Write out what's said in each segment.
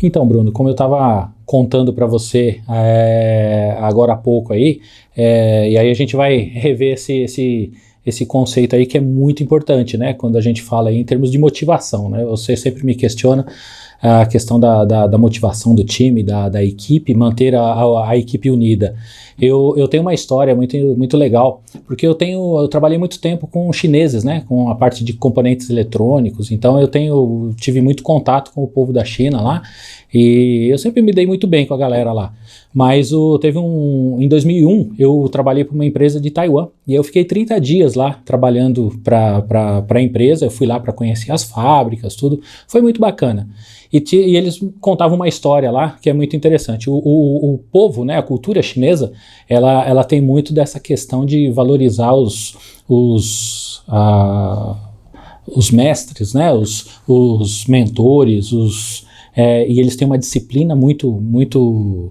Então, Bruno, como eu estava contando para você agora há pouco aí, e aí a gente vai rever esse conceito aí que é muito importante, né? Quando a gente fala aí em termos de motivação, né? Você sempre me questiona a questão da motivação do time, da equipe, manter a equipe unida. Eu tenho uma história muito legal, porque eu trabalhei muito tempo com chineses, né? Com a parte de componentes eletrônicos, então eu tive muito contato com o povo da China lá, e eu sempre me dei muito bem com a galera lá. Mas em 2001, eu trabalhei para uma empresa de Taiwan, e eu fiquei 30 dias lá trabalhando para a empresa. Eu fui lá para conhecer as fábricas, tudo, foi muito bacana. E eles contavam uma história lá que é muito interessante. O povo, né, a cultura chinesa, ela tem muito dessa questão de valorizar os mestres, né, os mentores, e eles têm uma disciplina muito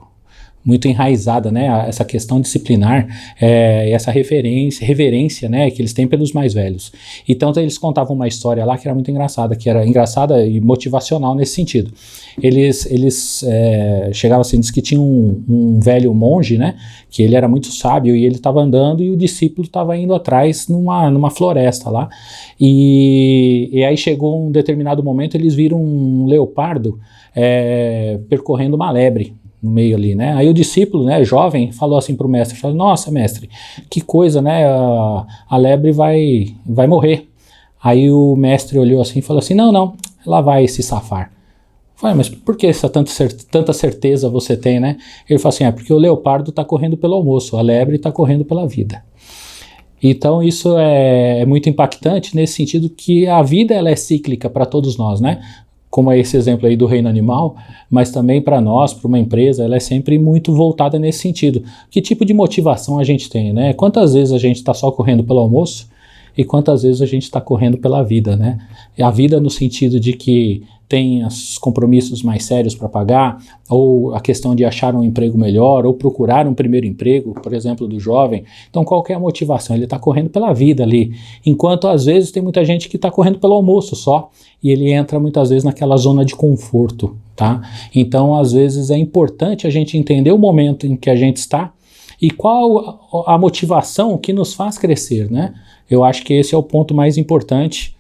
enraizada, né, essa questão disciplinar, essa reverência, né, que eles têm pelos mais velhos. Então eles contavam uma história lá que era muito engraçada, que era engraçada e motivacional nesse sentido. Eles chegavam assim, diz que tinha um velho monge, né, que ele era muito sábio e ele estava andando e o discípulo estava indo atrás numa floresta lá, e aí chegou um determinado momento, eles viram um leopardo percorrendo uma lebre no meio ali, né? Aí o discípulo, né, jovem, falou assim para o mestre, falou: nossa, mestre, que coisa, né? A lebre vai morrer. Aí o mestre olhou assim e falou assim: não, ela vai se safar. Falei: mas por que tanta certeza você tem, né? Ele falou assim: porque o leopardo está correndo pelo almoço, a lebre está correndo pela vida. Então isso é muito impactante nesse sentido que a vida ela é cíclica para todos nós, né? Como é esse exemplo aí do reino animal, mas também para nós, para uma empresa, ela é sempre muito voltada nesse sentido. Que tipo de motivação a gente tem, né? Quantas vezes a gente está só correndo pelo almoço e quantas vezes a gente está correndo pela vida, né? A vida no sentido de que tem os compromissos mais sérios para pagar, ou a questão de achar um emprego melhor, ou procurar um primeiro emprego, por exemplo, do jovem. Então, qual que é a motivação? Ele está correndo pela vida ali, enquanto às vezes tem muita gente que está correndo pelo almoço só, e ele entra muitas vezes naquela zona de conforto, tá? Então, às vezes é importante a gente entender o momento em que a gente está e qual a motivação que nos faz crescer, né? Eu acho que esse é o ponto mais importante,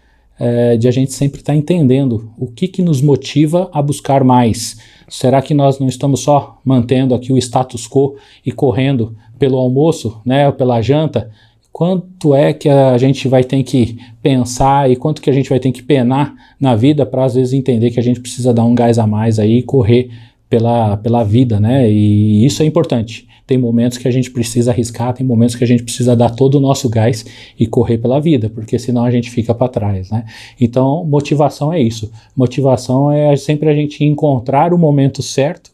de a gente sempre estar entendendo o que nos motiva a buscar mais. Será que nós não estamos só mantendo aqui o status quo e correndo pelo almoço, né, ou pela janta? Quanto é que a gente vai ter que pensar e quanto que a gente vai ter que penar na vida para às vezes entender que a gente precisa dar um gás a mais aí e correr pela vida, né? E isso é importante. Tem momentos que a gente precisa arriscar, tem momentos que a gente precisa dar todo o nosso gás e correr pela vida, porque senão a gente fica para trás, né? Então, motivação é isso. Motivação é sempre a gente encontrar o momento certo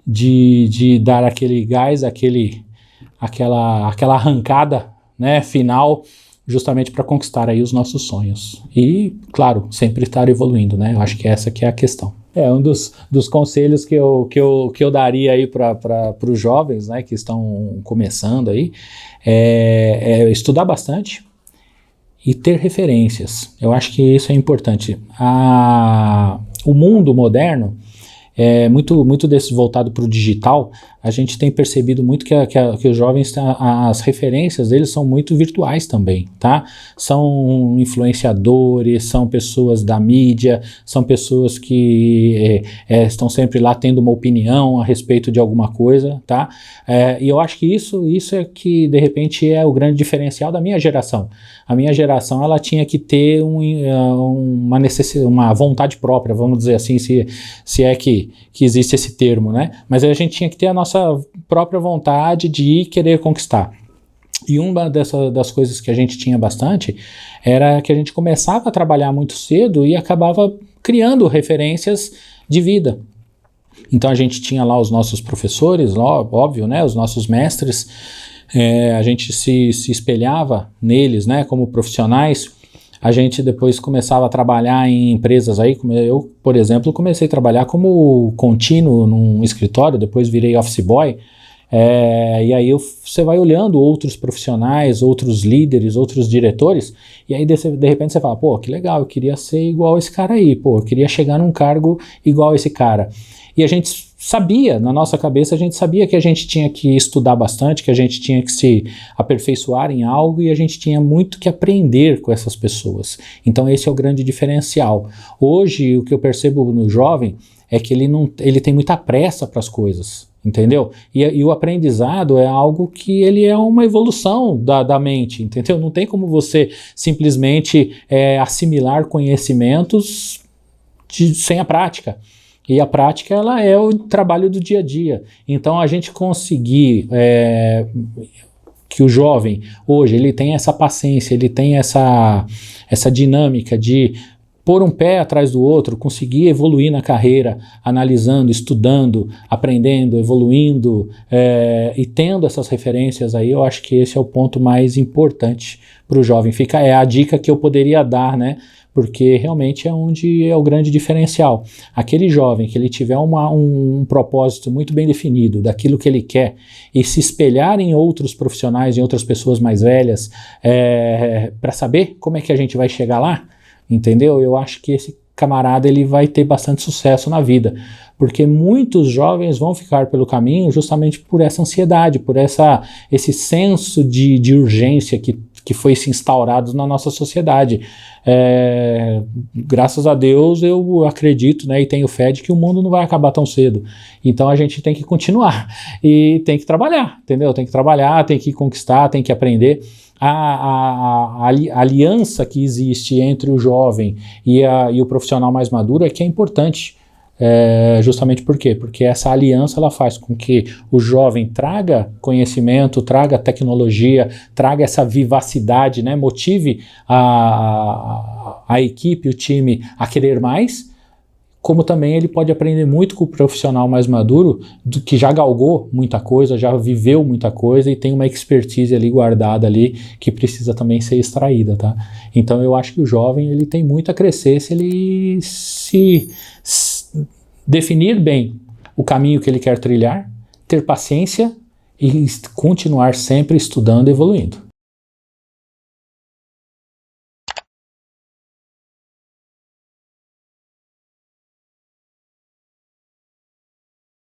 de dar aquele gás, aquela arrancada, né, final, justamente para conquistar aí os nossos sonhos. E, claro, sempre estar evoluindo, né? Eu acho que essa que é a questão. Um dos conselhos que eu daria aí para os jovens, né, que estão começando aí, é estudar bastante e ter referências. Eu acho que isso é importante. O mundo moderno é muito voltado para o digital. A gente tem percebido muito que os jovens, as referências deles são muito virtuais também, tá? São influenciadores, são pessoas da mídia, são pessoas que estão sempre lá tendo uma opinião a respeito de alguma coisa, tá? E eu acho que isso é que, de repente, é o grande diferencial da minha geração. A minha geração, ela tinha que ter uma vontade própria, vamos dizer assim, se é que existe esse termo, né? Mas a gente tinha que ter a nossa própria vontade de querer conquistar. E uma das coisas que a gente tinha bastante era que a gente começava a trabalhar muito cedo e acabava criando referências de vida. Então a gente tinha lá os nossos professores, óbvio, né? Os nossos mestres, a gente se espelhava neles, né? Como profissionais. A gente depois começava a trabalhar em empresas aí, eu, por exemplo, comecei a trabalhar como contínuo num escritório, depois virei office boy, E aí você vai olhando outros profissionais, outros líderes, outros diretores, e aí de repente você fala, pô, que legal, eu queria ser igual esse cara aí, pô, eu queria chegar num cargo igual esse cara. E a gente sabia, na nossa cabeça, a gente sabia que a gente tinha que estudar bastante, que a gente tinha que se aperfeiçoar em algo e a gente tinha muito que aprender com essas pessoas. Então esse é o grande diferencial. Hoje, o que eu percebo no jovem é que ele tem muita pressa para as coisas, entendeu? E o aprendizado é algo que ele é uma evolução da mente, entendeu? Não tem como você simplesmente assimilar conhecimentos sem a prática. E a prática, ela é o trabalho do dia a dia. Então, a gente conseguir que o jovem, hoje, ele tem essa paciência, ele tem essa dinâmica de pôr um pé atrás do outro, conseguir evoluir na carreira, analisando, estudando, aprendendo, evoluindo, e tendo essas referências aí, eu acho que esse é o ponto mais importante para o jovem. É a dica que eu poderia dar, né? Porque realmente é onde é o grande diferencial. Aquele jovem que ele tiver um propósito muito bem definido daquilo que ele quer e se espelhar em outros profissionais, em outras pessoas mais velhas, para saber como é que a gente vai chegar lá, entendeu? Eu acho que esse camarada ele vai ter bastante sucesso na vida, porque muitos jovens vão ficar pelo caminho justamente por essa ansiedade, por esse senso de urgência que foi se instaurado na nossa sociedade. Graças a Deus eu acredito, né, e tenho fé de que o mundo não vai acabar tão cedo. Então a gente tem que continuar e tem que trabalhar, entendeu? Tem que trabalhar, tem que conquistar, tem que aprender. A aliança que existe entre o jovem e o profissional mais maduro é que é importante. Justamente por quê? Porque essa aliança ela faz com que o jovem traga conhecimento, traga tecnologia, traga essa vivacidade, né? Motive a equipe, o time a querer mais, como também ele pode aprender muito com o profissional mais maduro, que já galgou muita coisa, já viveu muita coisa e tem uma expertise ali guardada ali que precisa também ser extraída, tá? Então eu acho que o jovem ele tem muito a crescer se ele se definir bem o caminho que ele quer trilhar, ter paciência e continuar sempre estudando e evoluindo.